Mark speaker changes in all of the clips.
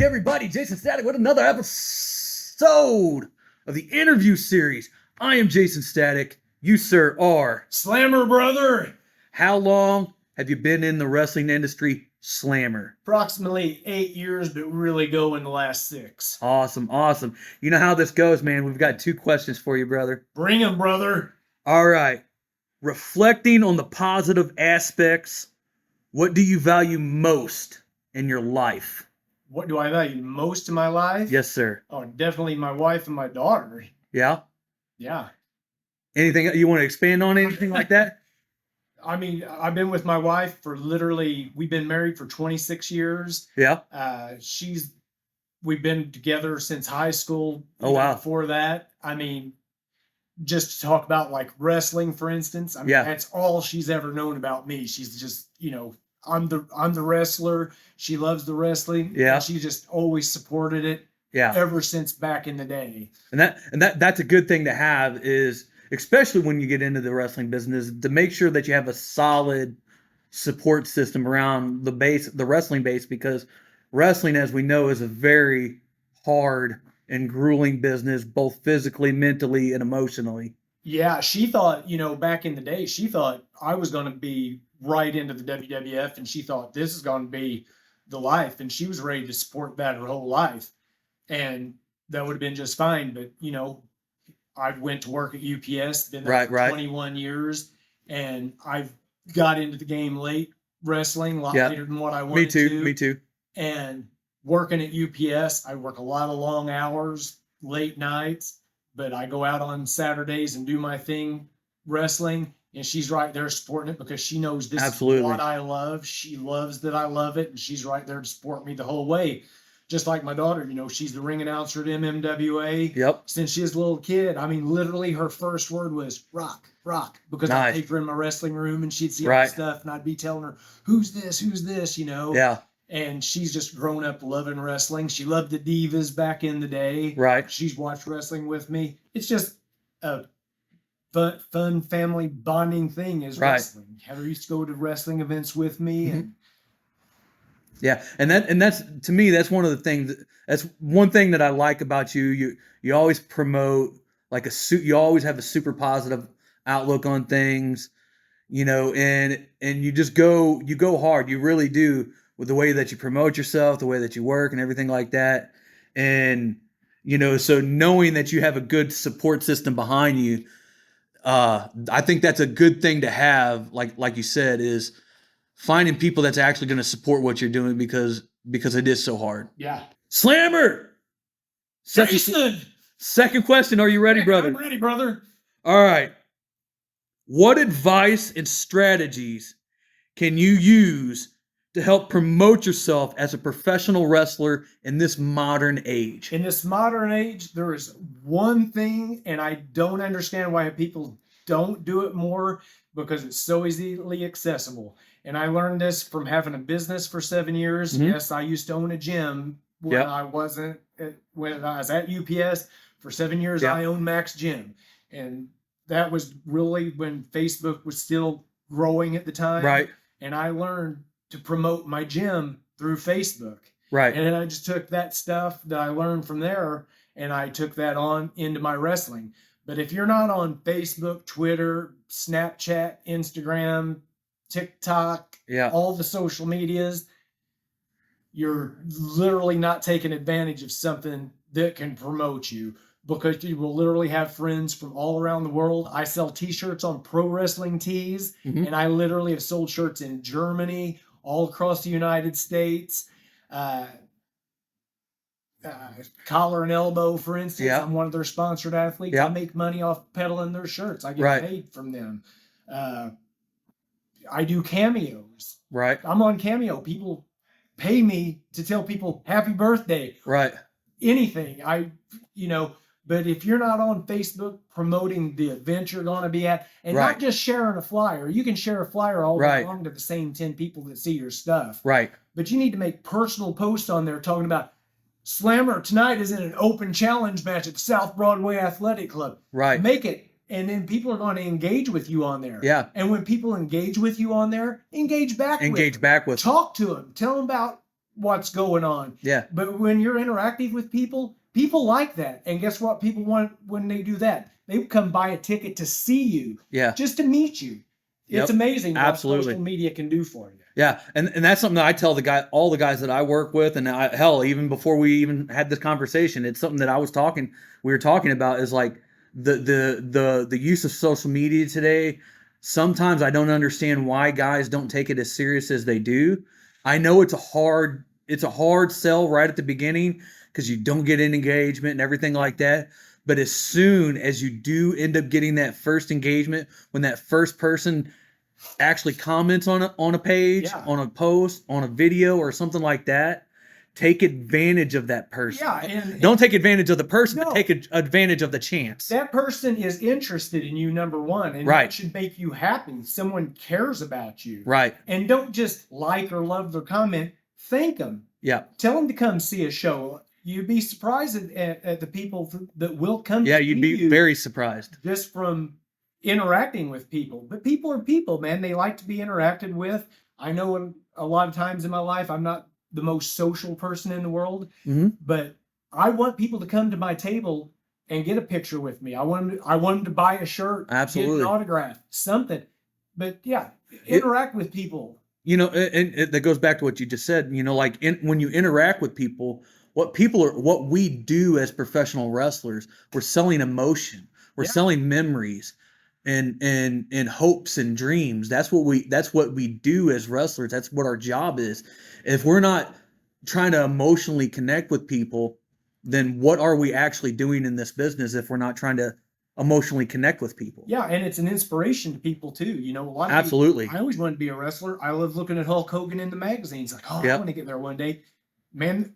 Speaker 1: everybody, Jaysin Static with another episode of the interview series. I am Jaysin Static. You, sir, are
Speaker 2: Slammer, brother.
Speaker 1: How long have you been in the wrestling industry, Slammer?
Speaker 2: Approximately 8 years, but really go in the last 6.
Speaker 1: Awesome. You know how this goes, man. We've got 2 questions for you, brother.
Speaker 2: Bring 'em, brother.
Speaker 1: All right. Reflecting on the positive aspects, what do you value most in your life?
Speaker 2: What do I value most in my life?
Speaker 1: Yes, sir.
Speaker 2: Oh, definitely my wife and my daughter.
Speaker 1: Yeah?
Speaker 2: Yeah.
Speaker 1: Anything you want to expand on, anything like that?
Speaker 2: I mean, I've been with my wife for we've been married for 26 years.
Speaker 1: Yeah.
Speaker 2: We've been together since high school.
Speaker 1: Oh, wow.
Speaker 2: Before that, I mean, just to talk about like wrestling, for instance. I mean,
Speaker 1: Yeah.
Speaker 2: That's all she's ever known about me. She's just, I'm the wrestler. She loves the wrestling.
Speaker 1: Yeah.
Speaker 2: And she just always supported it.
Speaker 1: Yeah.
Speaker 2: Ever since back in the day.
Speaker 1: And that's a good thing to have, is especially when you get into the wrestling business, to make sure that you have a solid support system around the wrestling base, because wrestling, as we know, is a very hard and grueling business, both physically, mentally, and emotionally.
Speaker 2: Yeah, she thought, back in the day, she thought I was going to be right into the WWF, and she thought this is going to be the life, and she was ready to support that her whole life. And that would have been just fine. But, I went to work at UPS, been there for 21 years, and I've got into the game late, wrestling, a lot later than what I wanted to.
Speaker 1: Me too.
Speaker 2: And working at UPS, I work a lot of long hours, late nights, but I go out on Saturdays and do my thing, wrestling, and she's right there supporting it because she knows this is what I love. She loves that I love it, and she's right there to support me the whole way. Just like my daughter, she's the ring announcer at MMWA.
Speaker 1: Yep.
Speaker 2: Since she was a little kid. I mean, literally her first word was rock, because I'd take her in my wrestling room and she'd see all the stuff and I'd be telling her, who's this,
Speaker 1: Yeah.
Speaker 2: And she's just grown up loving wrestling. She loved the Divas back in the day.
Speaker 1: Right.
Speaker 2: She's watched wrestling with me. It's just a fun family bonding thing is wrestling. Have her used to go to wrestling events with me.
Speaker 1: Mm-hmm. Yeah, and that's to me, that's one of the things. That's one thing that I like about you. You always promote you always have a super positive outlook on things, and you just go hard. You really do, with the way that you promote yourself, the way that you work, and everything like that. And so knowing that you have a good support system behind you, I think that's a good thing to have. Like you said, is finding people that's actually going to support what you're doing, because it is so hard.
Speaker 2: Yeah.
Speaker 1: Slammer! Second question. Are you ready, brother?
Speaker 2: I'm ready, brother.
Speaker 1: All right. What advice and strategies can you use to help promote yourself as a professional wrestler in this modern age?
Speaker 2: In this modern age, there is one thing, and I don't understand why people don't do it more, because it's so easily accessible. And I learned this from having a business for 7 years. Mm-hmm. Yes, I used to own a gym when I was at UPS for 7 years. I owned macsgym, and that was really when Facebook was still growing at the time.
Speaker 1: Right.
Speaker 2: And I learned to promote my gym through Facebook.
Speaker 1: Right.
Speaker 2: And then I just took that stuff that I learned from there, and I took that on into my wrestling. But if you're not on Facebook, Twitter, Snapchat, Instagram, TikTok, all the social medias, you're literally not taking advantage of something that can promote you, because you will literally have friends from all around the world. I sell t-shirts on Pro Wrestling Tees, and I literally have sold shirts in Germany, all across the United States. Collar and Elbow, for instance. I'm one of their sponsored athletes. I make money off peddling their shirts. I get paid from them. I do cameos.
Speaker 1: Right.
Speaker 2: I'm on Cameo. People pay me to tell people happy birthday.
Speaker 1: Right.
Speaker 2: Anything. But if you're not on Facebook promoting the event you're going to be at, and not just sharing a flyer, you can share a flyer all day long to the same 10 people that see your stuff.
Speaker 1: Right.
Speaker 2: But you need to make personal posts on there talking about, Slammer tonight is in an open challenge match at South Broadway Athletic Club.
Speaker 1: Right.
Speaker 2: Make it. And then people are going to engage with you on there.
Speaker 1: Yeah.
Speaker 2: And when people engage with you on there, engage back with them.
Speaker 1: Talk
Speaker 2: to them. Tell them about what's going on.
Speaker 1: Yeah.
Speaker 2: But when you're interactive with people, people like that. And guess what people want when they do that? They come buy a ticket to see you.
Speaker 1: Yeah.
Speaker 2: Just to meet you.
Speaker 1: Yep.
Speaker 2: It's amazing
Speaker 1: Absolutely.
Speaker 2: what social media can do for you.
Speaker 1: Yeah, and that's something that I tell all the guys that I work with, and hell, even before we even had this conversation, it's something that we were talking about is like the use of social media today. Sometimes I don't understand why guys don't take it as serious as they do. I know it's a hard sell right at the beginning because you don't get an engagement and everything like that. But as soon as you do end up getting that first engagement, when that first person actually comments on a page, on a post, on a video or something like that, take advantage of that person.
Speaker 2: Yeah, and
Speaker 1: don't take advantage of the person,
Speaker 2: no,
Speaker 1: but take advantage of the chance.
Speaker 2: That person is interested in you, number one, and
Speaker 1: right.
Speaker 2: That should make you happy. Someone cares about you.
Speaker 1: Right.
Speaker 2: And don't just like or love their comment. Thank them.
Speaker 1: Yeah.
Speaker 2: Tell them to come see a show. You'd be surprised at the people that will come.
Speaker 1: Yeah, you'd be very surprised.
Speaker 2: Just from interacting with people. But people are people, man. They like to be interacted with. I know a lot of times in my life I'm not the most social person in the world, but I want people to come to my table and get a picture with me. I want them to buy a shirt,
Speaker 1: absolutely,
Speaker 2: get an autograph, something. But yeah, interact with people.
Speaker 1: You know, and that goes back to what you just said. You know, like when you interact with people, what we do as professional wrestlers, we're selling emotion, we're selling memories. And hopes and dreams. That's what we do as wrestlers. That's what our job is. If we're not trying to emotionally connect with people, then what are we actually doing in this business if we're not trying to emotionally connect with people?
Speaker 2: Yeah, and it's an inspiration to people too. You know, a lot of
Speaker 1: absolutely.
Speaker 2: People, I always wanted to be a wrestler. I love looking at Hulk Hogan in the magazines. Like, I want to get there one day. Man,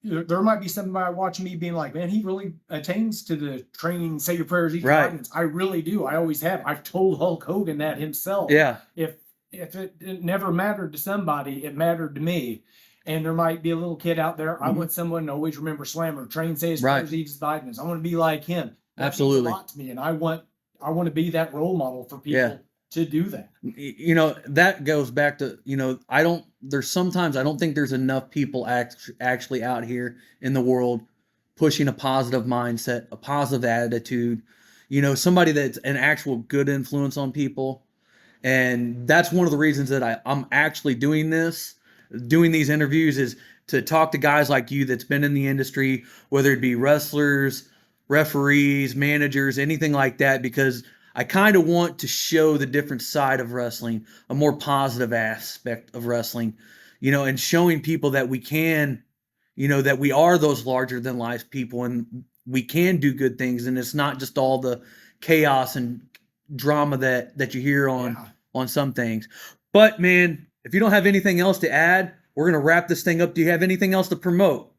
Speaker 2: there might be somebody watching me being like, man, he really attains to the training, say your prayers, eat your vitamins. I really do. I always have. I've told Hulk Hogan that himself.
Speaker 1: Yeah.
Speaker 2: If it never mattered to somebody, it mattered to me. And there might be a little kid out there. I want someone to always remember Slammer, train, say his prayers, eat his vitamins. I want to be like him. That
Speaker 1: absolutely.
Speaker 2: means a lot to me, and I want to be that role model for people. To do that.
Speaker 1: You know, that goes back to, you know, I don't think there's enough people actually out here in the world pushing a positive mindset, a positive attitude, you know, somebody that's an actual good influence on people. And that's one of the reasons that I'm actually doing these interviews is to talk to guys like you that's been in the industry, whether it be wrestlers, referees, managers, anything like that, because I kind of want to show the different side of wrestling, a more positive aspect of wrestling, you know, and showing people that we can, you know, that we are those larger than life people and we can do good things. And it's not just all the chaos and drama that you hear on some things. But man, if you don't have anything else to add, we're going to wrap this thing up. Do you have anything else to promote?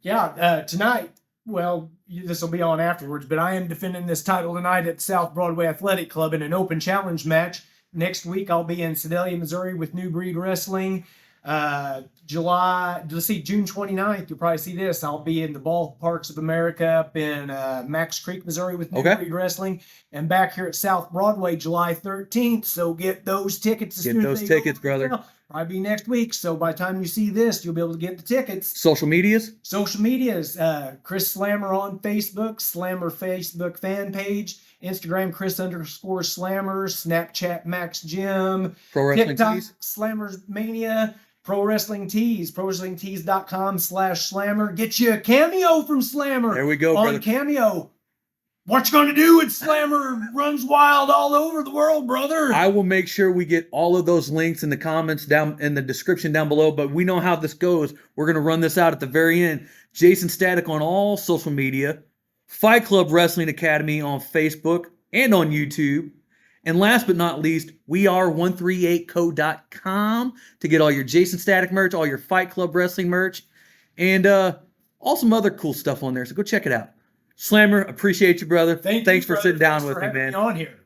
Speaker 2: Yeah, tonight, well, this will be on afterwards, but I am defending this title tonight at South Broadway Athletic Club in an open challenge match. Next week, I'll be in Sedalia, Missouri with New Breed Wrestling. June 29th, you'll probably see this. I'll be in the Ballparks of America up in Max Creek, Missouri with New Breed Wrestling. And back here at South Broadway, July 13th. So get those tickets.
Speaker 1: Get those tickets, brother.
Speaker 2: Probably be next week. So by the time you see this, you'll be able to get the tickets.
Speaker 1: Social medias?
Speaker 2: Social medias. Chris Slammer on Facebook, Slammer Facebook fan page, Instagram Chris_Slammer, Snapchat macsgym,
Speaker 1: Pro Wrestling
Speaker 2: TikTok
Speaker 1: Tees.
Speaker 2: Slammermania, Pro Wrestling Tees, prowrestlingtees.com/Slammer. Get you a cameo from Slammer.
Speaker 1: There we go,
Speaker 2: on
Speaker 1: brother.
Speaker 2: Cameo. What you gonna do when Slammer runs wild all over the world, brother?
Speaker 1: I will make sure we get all of those links in the comments down in the description down below, but we know how this goes. We're going to run this out at the very end. Jaysin Static on all social media, Fight Club Wrestling Academy on Facebook and on YouTube. And last but not least, we are 138co.com to get all your Jaysin Static merch, all your Fight Club Wrestling merch, and all some other cool stuff on there. So go check it out. Slammer, appreciate you, brother. Thanks for sitting down with me, man.
Speaker 2: On here.